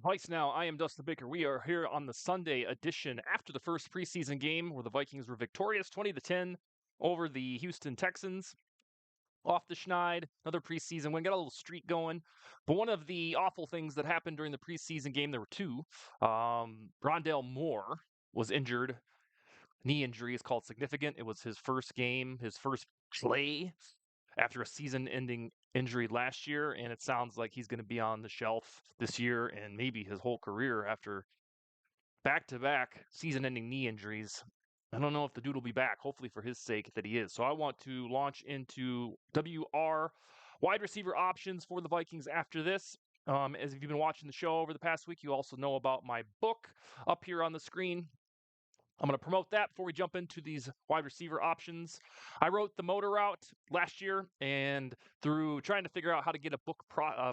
VikesNow. I am Dustin Baker. We are here on the Sunday edition after the first preseason game where the Vikings were victorious 20-10 over the Houston Texans. Off the schneid, another preseason win, got a little streak going. But one of the awful things that happened during the preseason game, there were two. Rondale Moore was injured. Knee injury is called significant. It was his first game, his first play after a season-ending injury last year, and it sounds like he's going to be on the shelf this year and maybe his whole career after back-to-back season-ending knee injuries. I don't know if the dude will be back, hopefully for his sake that he is. So I want to launch into WR wide receiver options for the Vikings after this. As if you've been watching the show over the past week, you also know about my book up here on the screen. I'm going to promote that before we jump into these wide receiver options. I wrote the motor route last year, and through trying to figure out how to get a book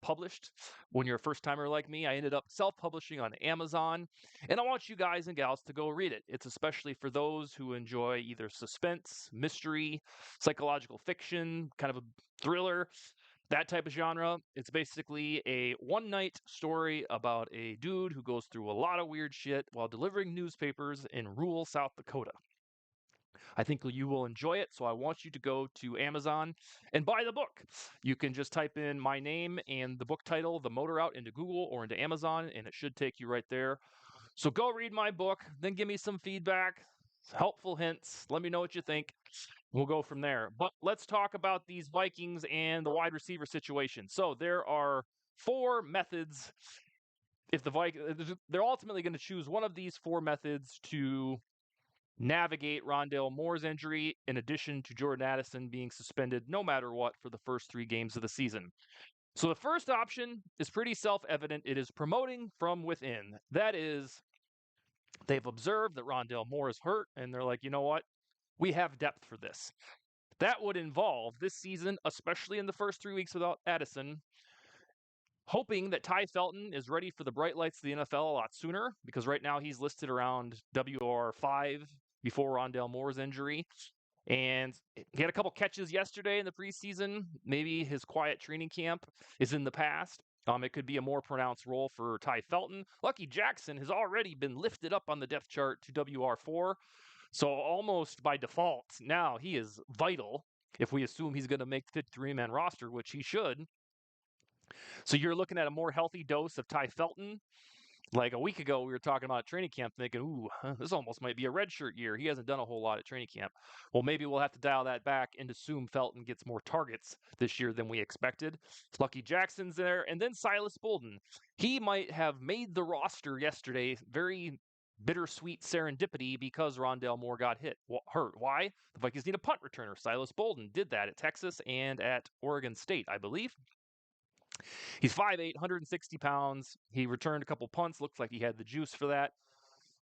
published when you're a first timer like me, I ended up self-publishing on Amazon. And I want you guys and gals to go read it. It's especially for those who enjoy either suspense, mystery, psychological fiction, kind of a thriller, that type of genre. It's basically a one-night story about a dude who goes through a lot of weird shit while delivering newspapers in rural South Dakota. I think you will enjoy it, so I want you to go to Amazon and buy the book. You can just type in my name and the book title, The Motor Out, into Google or into Amazon, and it should take you right there. So go read my book, then give me some feedback, helpful hints. Let me know what you think. We'll go from there. But let's talk about these Vikings and the wide receiver situation. So there are four methods. If they're ultimately going to choose one of these four methods to navigate Rondale Moore's injury, in addition to Jordan Addison being suspended no matter what for the first 3 games of the season. So the first option is pretty self-evident. It is promoting from within. That is, they've observed that Rondale Moore is hurt, and they're like, you know what? We have depth for this. That would involve this season, especially in the first 3 weeks without Addison, hoping that Ty Felton is ready for the bright lights of the NFL a lot sooner, because right now he's listed around WR5 before Rondale Moore's injury. And he had a couple catches yesterday in the preseason. Maybe his quiet training camp is in the past. It could be a more pronounced role for Ty Felton. Lucky Jackson has already been lifted up on the depth chart to WR4. So almost by default, now he is vital if we assume he's going to make the 53-man roster, which he should. So you're looking at a more healthy dose of Ty Felton. Like a week ago, we were talking about training camp thinking, ooh, this almost might be a redshirt year. He hasn't done a whole lot at training camp. Well, maybe we'll have to dial that back and assume Felton gets more targets this year than we expected. Lucky Jackson's there. And then Silas Bolden. He might have made the roster yesterday. Very bittersweet serendipity because Rondale Moore got hurt. Why? The Vikings need a punt returner. Silas Bolden did that at Texas and at Oregon State, I believe. He's 5'8", 160 pounds. He returned a couple punts. Looks like he had the juice for that.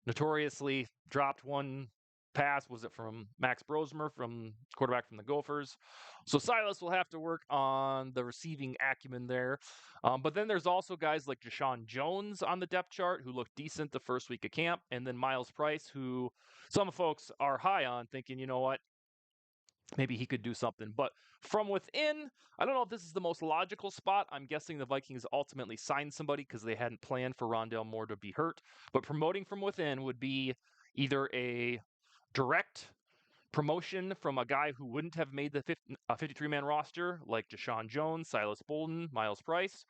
Notoriously dropped one pass. Was it from Max Brosmer, from quarterback from the Gophers? So Silas will have to work on the receiving acumen there. But then there's also guys like Deshaun Jones on the depth chart who looked decent the first week of camp. And then Miles Price, who some folks are high on, thinking, you know what, maybe he could do something. But from within, I don't know if this is the most logical spot. I'm guessing the Vikings ultimately signed somebody because they hadn't planned for Rondale Moore to be hurt. But promoting from within would be either a direct promotion from a guy who wouldn't have made the 53-man roster, like Deshaun Jones, Silas Bolden, Miles Price,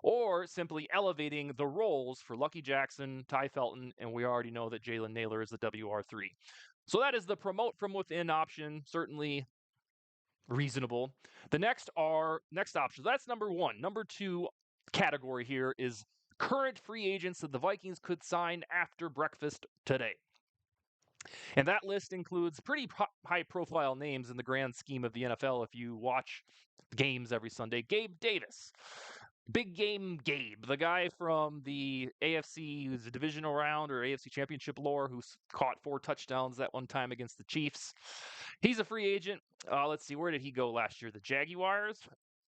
or simply elevating the roles for Lucky Jackson, Ty Felton, and we already know that Jalen Naylor is the WR3. So that is the promote from within option, certainly reasonable. The next options. That's number one. Number two category here is current free agents that the Vikings could sign after breakfast today. And that list includes pretty high-profile names in the grand scheme of the NFL if you watch games every Sunday. Gabe Davis. Big Game Gabe, the guy from the AFC divisional round or AFC championship lore who's caught 4 touchdowns that one time against the Chiefs. He's a free agent. Let's see, where did he go last year? The Jaguars.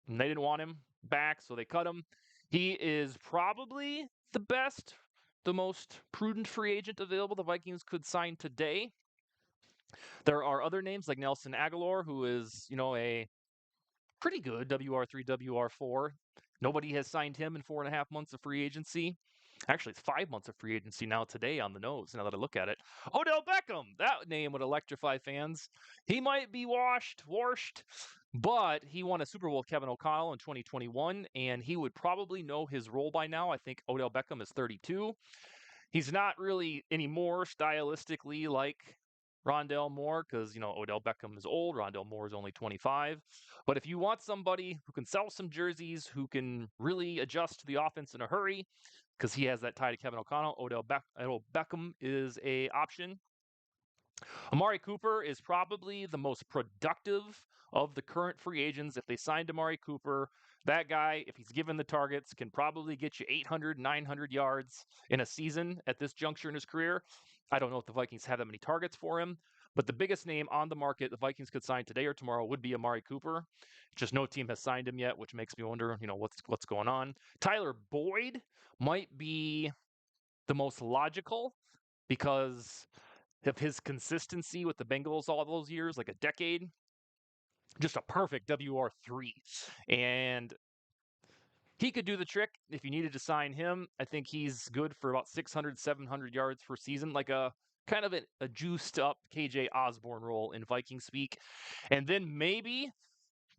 And they didn't want him back, so they cut him. He is probably the best, the most prudent free agent available the Vikings could sign today. There are other names like Nelson Aguilar, who is, a pretty good WR3, WR4. Nobody has signed him in 4.5 months of free agency. Actually, it's 5 months of free agency now today on the nose, now that I look at it. Odell Beckham, that name would electrify fans. He might be washed, but he won a Super Bowl with Kevin O'Connell in 2021, and he would probably know his role by now. I think Odell Beckham is 32. He's not really anymore stylistically like Rondale Moore because, Odell Beckham is old. Rondale Moore is only 25. But if you want somebody who can sell some jerseys, who can really adjust to the offense in a hurry, because he has that tie to Kevin O'Connell, Odell Beckham is a option. Amari Cooper is probably the most productive of the current free agents. If they signed Amari Cooper, that guy, if he's given the targets, can probably get you 800, 900 yards in a season at this juncture in his career. I don't know if the Vikings have that many targets for him, but the biggest name on the market the Vikings could sign today or tomorrow would be Amari Cooper. Just no team has signed him yet, which makes me wonder, what's going on. Tyler Boyd might be the most logical because of his consistency with the Bengals all those years, like a decade. Just a perfect WR3. And he could do the trick if you needed to sign him. I think he's good for about 600, 700 yards per season, like a kind of a juiced up KJ Osborne role in Viking speak. And then maybe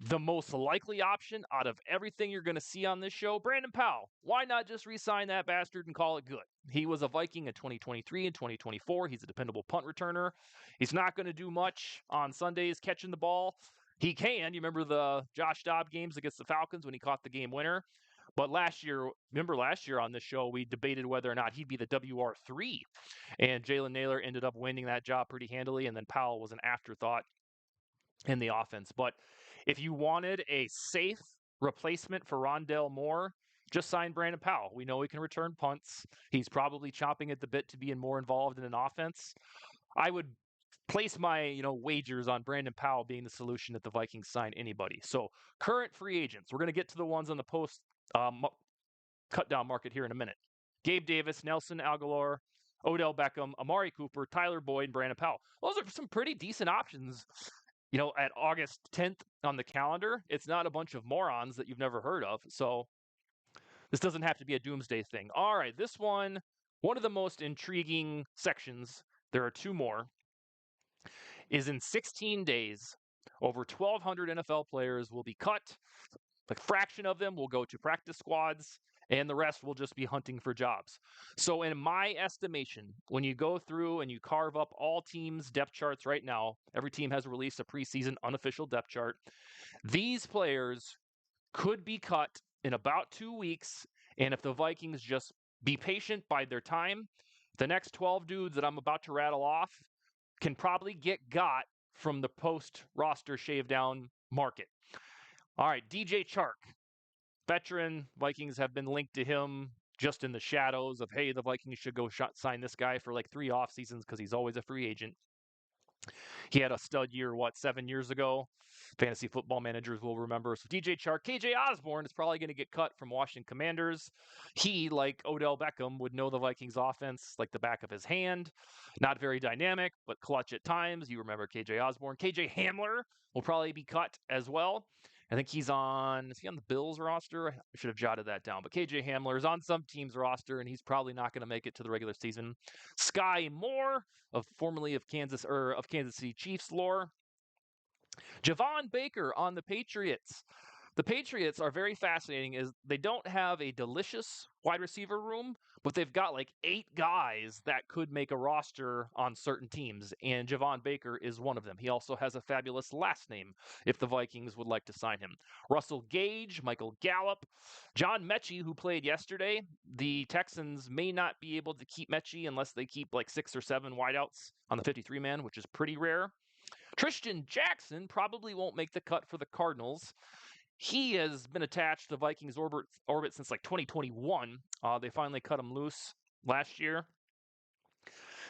the most likely option out of everything you're going to see on this show, Brandon Powell. Why not just re-sign that bastard and call it good? He was a Viking in 2023 and 2024. He's a dependable punt returner. He's not going to do much on Sundays catching the ball. He can. You remember the Josh Dobbs games against the Falcons when he caught the game winner? But last year on this show, we debated whether or not he'd be the WR3. And Jalen Naylor ended up winning that job pretty handily. And then Powell was an afterthought in the offense. But if you wanted a safe replacement for Rondale Moore, just sign Brandon Powell. We know he can return punts. He's probably chomping at the bit to be more involved in an offense. I would place my wagers on Brandon Powell being the solution if the Vikings sign anybody. So current free agents. We're going to get to the ones on the post cut down market here in a minute. Gabe Davis, Nelson Agholor, Odell Beckham, Amari Cooper, Tyler Boyd, and Brandon Powell. Those are some pretty decent options. At August 10th on the calendar, it's not a bunch of morons that you've never heard of. So this doesn't have to be a doomsday thing. All right, this one of the most intriguing sections, there are two more, is in 16 days, over 1,200 NFL players will be cut. A fraction of them will go to practice squads, and the rest will just be hunting for jobs. So in my estimation, when you go through and you carve up all teams' depth charts right now, every team has released a preseason unofficial depth chart. These players could be cut in about 2 weeks, and if the Vikings just be patient, bide their time, the next 12 dudes that I'm about to rattle off can probably get got from the post-roster shave-down market. All right, DJ Chark, veteran. Vikings have been linked to him just in the shadows of, hey, the Vikings should go sign this guy for like 3 off seasons because he's always a free agent. He had a stud year, 7 years ago? Fantasy football managers will remember. So DJ Chark, KJ Osborne is probably going to get cut from Washington Commanders. He, like Odell Beckham, would know the Vikings offense like the back of his hand. Not very dynamic, but clutch at times. You remember KJ Osborne. KJ Hamler will probably be cut as well. I think is he on the Bills roster? I should have jotted that down. But KJ Hamler is on some team's roster, and he's probably not going to make it to the regular season. Sky Moore, formerly of Kansas City Chiefs lore. Javon Baker on the Patriots. The Patriots are very fascinating as they don't have a delicious wide receiver room, but they've got like 8 guys that could make a roster on certain teams, and Javon Baker is one of them. He also has a fabulous last name if the Vikings would like to sign him. Russell Gage, Michael Gallup, John Mechie, who played yesterday. The Texans may not be able to keep Mechie unless they keep like 6 or 7 wideouts on the 53-man, which is pretty rare. Tristan Jackson probably won't make the cut for the Cardinals. He has been attached to the Vikings orbit since like 2021. They finally cut him loose last year.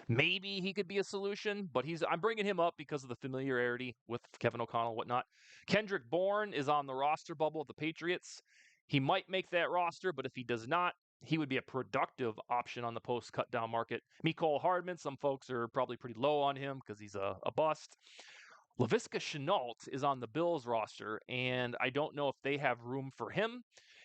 Maybe he could be a solution, but I'm bringing him up because of the familiarity with Kevin O'Connell and whatnot. Kendrick Bourne is on the roster bubble of the Patriots. He might make that roster, but if he does not, he would be a productive option on the post-cut-down market. Mecole Hardman, some folks are probably pretty low on him because he's a bust. Laviska Shenault is on the Bills roster, and I don't know if they have room for him.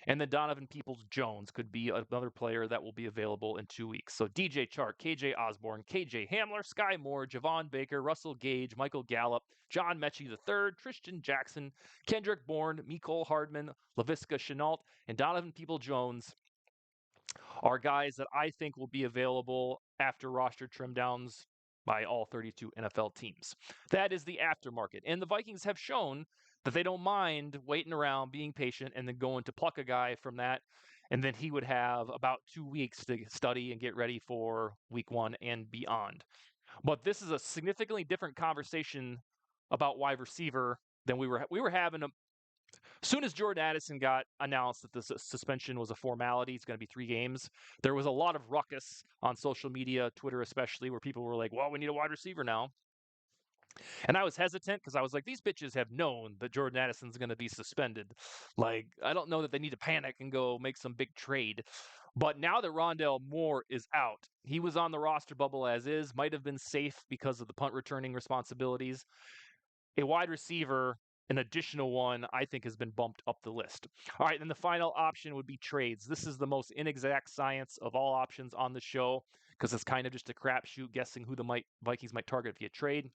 And then Donovan Peoples-Jones could be another player that will be available in 2 weeks. So DJ Chark, KJ Osborne, KJ Hamler, Sky Moore, Javon Baker, Russell Gage, Michael Gallup, John Mechie III, Tristan Jackson, Kendrick Bourne, Mecole Hardman, Laviska Shenault, and Donovan Peoples-Jones are guys that I think will be available after roster trim downs by all 32 NFL teams. That is the aftermarket. And the Vikings have shown that they don't mind waiting around, being patient, and then going to pluck a guy from that. And then he would have about 2 weeks to study and get ready for week one and beyond. But this is a significantly different conversation about wide receiver than we were having as soon as Jordan Addison got announced that the suspension was a formality, it's going to be 3 games, there was a lot of ruckus on social media, Twitter especially, where people were like, well, we need a wide receiver now. And I was hesitant because I was like, these bitches have known that Jordan Addison's going to be suspended. Like, I don't know that they need to panic and go make some big trade. But now that Rondale Moore is out, he was on the roster bubble as is, might have been safe because of the punt returning responsibilities. A wide receiver, an additional one, I think has been bumped up the list. All right, then the final option would be trades. This is the most inexact science of all options on the show because it's kind of just a crapshoot guessing who the Vikings might target via trade.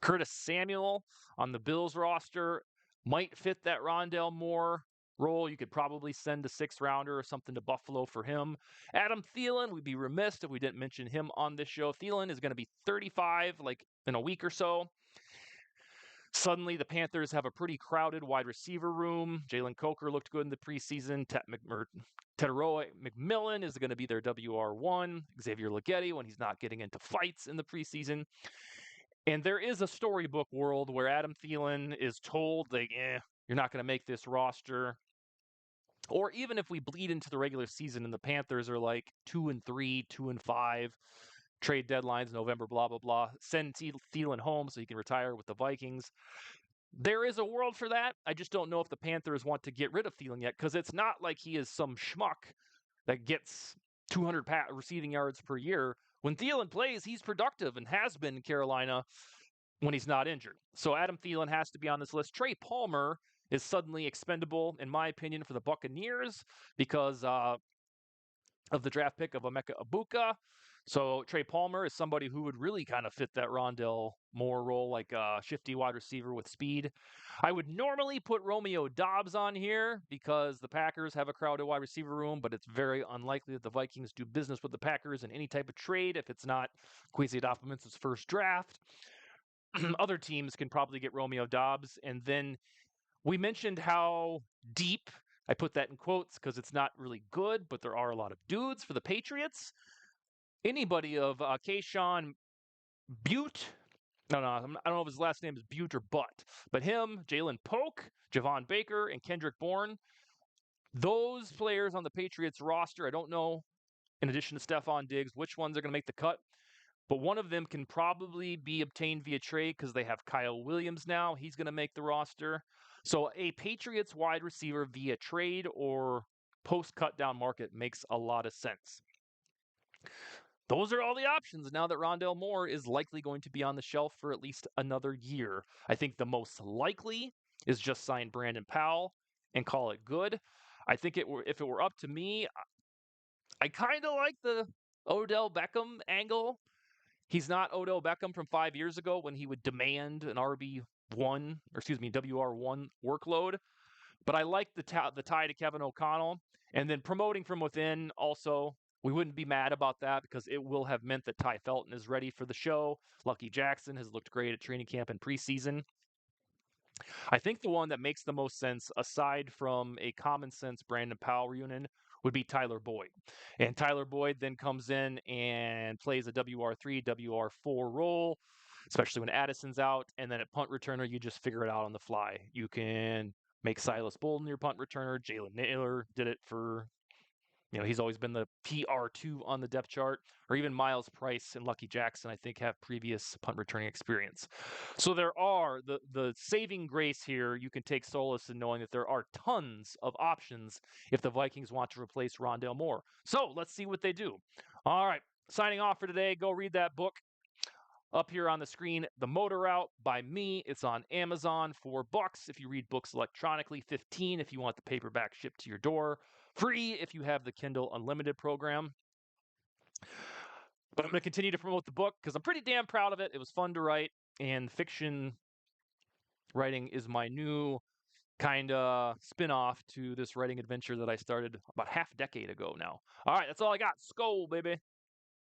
Curtis Samuel on the Bills roster might fit that Rondale Moore role. You could probably send a 6th-rounder or something to Buffalo for him. Adam Thielen, we'd be remiss if we didn't mention him on this show. Thielen is going to be 35 like in a week or so. Suddenly, the Panthers have a pretty crowded wide receiver room. Jalen Coker looked good in the preseason. Teteroa McMillan is going to be their WR1. Xavier Leggetti when he's not getting into fights in the preseason. And there is a storybook world where Adam Thielen is told, like, you're not going to make this roster. Or even if we bleed into the regular season and the Panthers are like 2-3, 2-5, trade deadlines, November, blah, blah, blah. Send Thielen home so he can retire with the Vikings. There is a world for that. I just don't know if the Panthers want to get rid of Thielen yet because it's not like he is some schmuck that gets 200 receiving yards per year. When Thielen plays, he's productive and has been in Carolina when he's not injured. So Adam Thielen has to be on this list. Trey Palmer is suddenly expendable, in my opinion, for the Buccaneers because of the draft pick of Emeka Egbuka. So Trey Palmer is somebody who would really kind of fit that Rondale Moore role, like a shifty wide receiver with speed. I would normally put Romeo Doubs on here because the Packers have a crowded wide receiver room, but it's very unlikely that the Vikings do business with the Packers in any type of trade if it's not Kwesi Adofo-Mensah's first draft. Other teams can probably get Romeo Doubs. And then we mentioned how deep, I put that in quotes because it's not really good, but there are a lot of dudes for the Patriots. Anybody of Keyshawn Butte, I don't know if his last name is Butte or Butt, but him, Jalen Polk, Javon Baker, and Kendrick Bourne, those players on the Patriots roster, I don't know, in addition to Stephon Diggs, which ones are going to make the cut. But one of them can probably be obtained via trade because they have Kyle Williams now. He's going to make the roster. So a Patriots wide receiver via trade or post-cutdown market makes a lot of sense. Those are all the options now that Rondale Moore is likely going to be on the shelf for at least another year. I think the most likely is just sign Brandon Powell and call it good. I think if it were up to me, I kind of like the Odell Beckham angle. He's not Odell Beckham from 5 years ago when he would demand an WR1 workload. But I like the tie to Kevin O'Connell. And then promoting from within also, we wouldn't be mad about that because it will have meant that Ty Felton is ready for the show. Lucky Jackson has looked great at training camp and preseason. I think the one that makes the most sense, aside from a common sense Brandon Powell reunion, would be Tyler Boyd. And Tyler Boyd then comes in and plays a WR3, WR4 role, especially when Addison's out. And then at punt returner, you just figure it out on the fly. You can make Silas Bolden your punt returner. Jalen Naylor did it for, he's always been the PR2 on the depth chart. Or even Miles Price and Lucky Jackson, I think, have previous punt returning experience. So there are, the saving grace here, you can take solace in knowing that there are tons of options if the Vikings want to replace Rondale Moore. So let's see what they do. All right, signing off for today. Go read that book. Up here on the screen, The Motor Route by me. It's on Amazon, $4 if you read books electronically, $15 if you want the paperback shipped to your door, free if you have the Kindle Unlimited program. But I'm going to continue to promote the book because I'm pretty damn proud of it. It was fun to write, and fiction writing is my new kind of spin-off to this writing adventure that I started about half a decade ago now. All right, that's all I got. Skol, baby.